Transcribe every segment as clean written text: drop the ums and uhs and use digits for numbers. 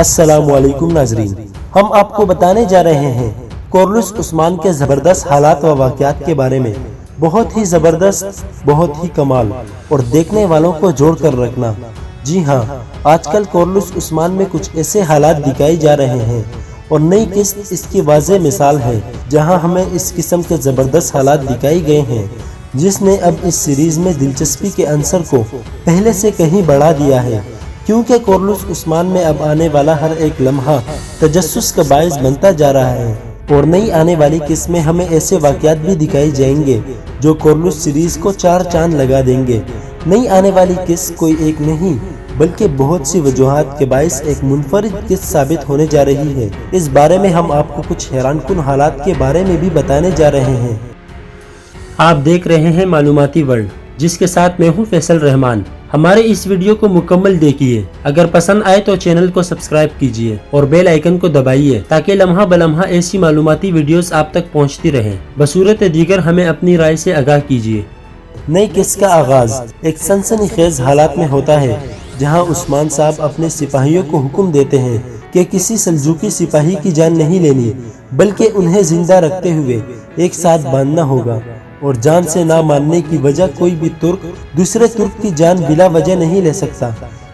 السلام علیکم ناظرین، ہم آپ کو بتانے جا رہے ہیں کورلس عثمان کے زبردست حالات و واقعات کے بارے میں۔ بہت ہی زبردست، بہت ہی کمال اور دیکھنے والوں کو جوڑ کر رکھنا۔ جی ہاں، آج کل کورلس عثمان میں کچھ ایسے حالات دکھائی جا رہے ہیں اور نئی قسط اس کی واضح مثال ہے، جہاں ہمیں اس قسم کے زبردست حالات دکھائی گئے ہیں، جس نے اب اس سیریز میں دلچسپی کے عنصر کو پہلے سے کہیں بڑھا دیا ہے، کیونکہ کورلس عثمان میں اب آنے والا ہر ایک لمحہ تجسس کا باعث بنتا جا رہا ہے، اور نئی آنے والی قسط میں ہمیں ایسے واقعات بھی دکھائی جائیں گے جو کورلس سیریز کو 4 چاند لگا دیں گے۔ نئی آنے والی قسط کوئی ایک نہیں بلکہ بہت سی وجوہات کے باعث ایک منفرد قسط ثابت ہونے جا رہی ہے۔ اس بارے میں ہم آپ کو کچھ حیران کن حالات کے بارے میں بھی بتانے جا رہے ہیں۔ آپ دیکھ رہے ہیں معلوماتی ورلڈ، جس کے ساتھ میں ہوں فیصل رحمان۔ ہمارے اس ویڈیو کو مکمل دیکھیے، اگر پسند آئے تو چینل کو سبسکرائب کیجیے اور بیل آئیکن کو دبائیے تاکہ لمحہ بلمحہ ایسی معلوماتی ویڈیوز آپ تک پہنچتی رہیں۔ بصورت دیگر ہمیں اپنی رائے سے آگاہ کیجیے۔ نئی قسط کا آغاز ایک سنسنی خیز حالات میں ہوتا ہے، جہاں عثمان صاحب اپنے سپاہیوں کو حکم دیتے ہیں کہ کسی سلجوقی سپاہی کی جان نہیں لینی، بلکہ انہیں زندہ رکھتے ہوئے ایک ساتھ باندھنا ہوگا، اور جان سے نہ ماننے کی وجہ کوئی بھی ترک دوسرے ترک کی جان بلا وجہ نہیں لے سکتا۔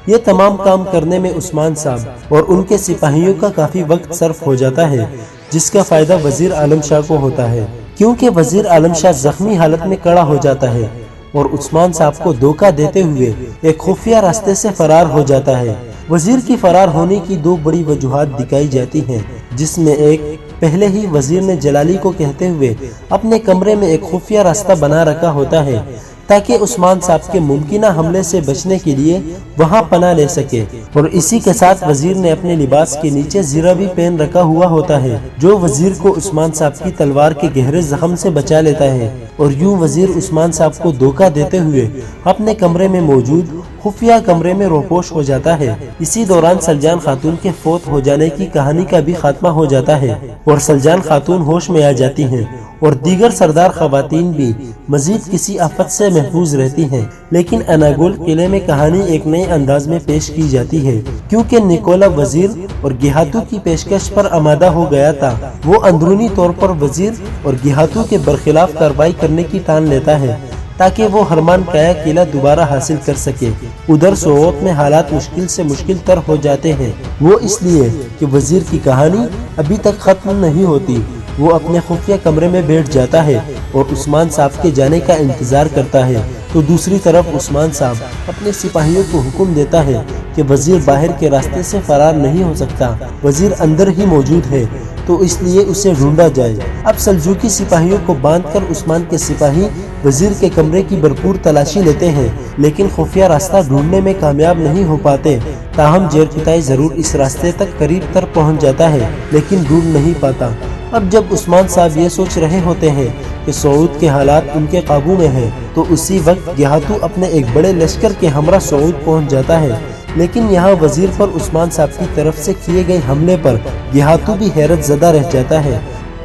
یہ تمام کام کرنے میں عثمان صاحب اور ان کے سپاہیوں کا کافی وقت صرف ہو جاتا ہے، جس کا فائدہ وزیر عالم شاہ کو ہوتا ہے، کیونکہ وزیر عالم شاہ زخمی حالت میں کڑا ہو جاتا ہے اور عثمان صاحب کو دھوکہ دیتے ہوئے ایک خفیہ راستے سے فرار ہو جاتا ہے۔ وزیر کی فرار ہونے کی 2 بڑی وجوہات دکھائی جاتی ہیں، جس میں ایک پہلے ہی وزیر نے جلالی کو کہتے ہوئے اپنے کمرے میں ایک خفیہ راستہ بنا رکھا ہوتا ہے تاکہ عثمان صاحب کے ممکنہ حملے سے بچنے کے لیے وہاں پناہ لے سکے، اور اسی کے ساتھ وزیر نے اپنے لباس کے نیچے زرہ بھی پہن رکھا ہوا ہوتا ہے، جو وزیر کو عثمان صاحب کی تلوار کے گہرے زخم سے بچا لیتا ہے، اور یوں وزیر عثمان صاحب کو دھوکہ دیتے ہوئے اپنے کمرے میں موجود خفیہ کمرے میں روپوش ہو جاتا ہے۔ اسی دوران سلجان خاتون کے فوت ہو جانے کی کہانی کا بھی خاتمہ ہو جاتا ہے اور سلجان خاتون ہوش میں آ جاتی ہیں، اور دیگر سردار خواتین بھی مزید کسی آفت سے محفوظ رہتی ہیں۔ لیکن اناگول قلعے میں کہانی ایک نئے انداز میں پیش کی جاتی ہے، کیونکہ نکولا وزیر اور گیہاتو کی پیشکش پر آمادہ ہو گیا تھا۔ وہ اندرونی طور پر وزیر اور گیہاتو کے برخلاف کارروائی کرنے کی ٹھان لیتا ہے تاکہ وہ ہرمان کایا قلعہ دوبارہ حاصل کر سکے۔ ادھر سووت میں حالات مشکل سے مشکل تر ہو جاتے ہیں، وہ اس لیے کہ وزیر کی کہانی ابھی تک ختم نہیں ہوتی۔ وہ اپنے خفیہ کمرے میں بیٹھ جاتا ہے اور عثمان صاحب کے جانے کا انتظار کرتا ہے، تو دوسری طرف عثمان صاحب اپنے سپاہیوں کو حکم دیتا ہے کہ وزیر باہر کے راستے سے فرار نہیں ہو سکتا، وزیر اندر ہی موجود ہے، تو اس لیے اسے ڈھونڈا جائے۔ اب سلجوقی سپاہیوں کو باندھ کر عثمان کے سپاہی وزیر کے کمرے کی بھرپور تلاشی لیتے ہیں، لیکن خفیہ راستہ ڈھونڈنے میں کامیاب نہیں ہو پاتے۔ تاہم جیرکتائی ضرور اس راستے تک قریب تر پہنچ جاتا ہے، لیکن ڈھونڈ نہیں پاتا۔ اب جب عثمان صاحب یہ سوچ رہے ہوتے ہیں کہ سعود کے حالات ان کے قابو میں ہیں، تو اسی وقت گیہاتو اپنے ایک بڑے لشکر کے ہمراہ سعود پہنچ جاتا ہے، لیکن یہاں وزیر پر عثمان صاحب کی طرف سے کیے گئے حملے پر گیہاتو بھی حیرت زدہ رہ جاتا ہے۔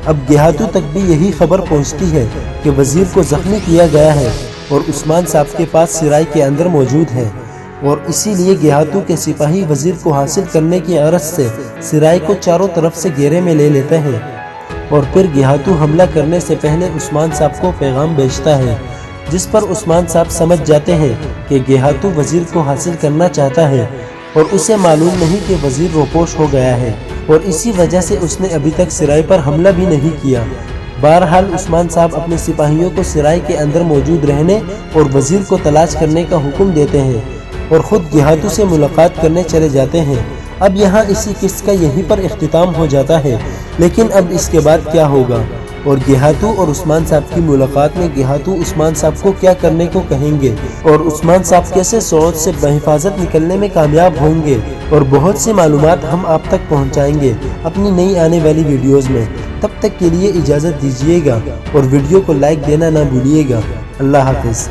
اب گیہاتو تک بھی یہی خبر پہنچتی ہے کہ وزیر کو زخمی کیا گیا ہے اور عثمان صاحب کے پاس سرائے کے اندر موجود ہے، اور اسی لیے گیہاتو کے سپاہی وزیر کو حاصل کرنے کی غرض سے سرائے کو چاروں طرف سے گھیرے میں لے لیتے ہیں، اور پھر گیہاتو حملہ کرنے سے پہلے عثمان صاحب کو پیغام بھیجتا ہے، جس پر عثمان صاحب سمجھ جاتے ہیں کہ گیہاتو وزیر کو حاصل کرنا چاہتا ہے، اور اسے معلوم نہیں کہ وزیر روپوش ہو گیا ہے، اور اسی وجہ سے اس نے ابھی تک سرائے پر حملہ بھی نہیں کیا۔ بہرحال عثمان صاحب اپنے سپاہیوں کو سرائے کے اندر موجود رہنے اور وزیر کو تلاش کرنے کا حکم دیتے ہیں، اور خود گیہاتو سے ملاقات کرنے چلے جاتے ہیں۔ اب یہاں اسی قسط کا یہیں پر اختتام ہو جاتا ہے، لیکن اب اس کے بعد کیا ہوگا، اور گیہاتو اور عثمان صاحب کی ملاقات میں گیہاتو عثمان صاحب کو کیا کرنے کو کہیں گے، اور عثمان صاحب کیسے سعود سے بحفاظت نکلنے میں کامیاب ہوں گے، اور بہت سی معلومات ہم آپ تک پہنچائیں گے اپنی نئی آنے والی ویڈیوز میں۔ تب تک کے لیے اجازت دیجیے گا اور ویڈیو کو لائک دینا نہ بھولیے گا۔ اللہ حافظ۔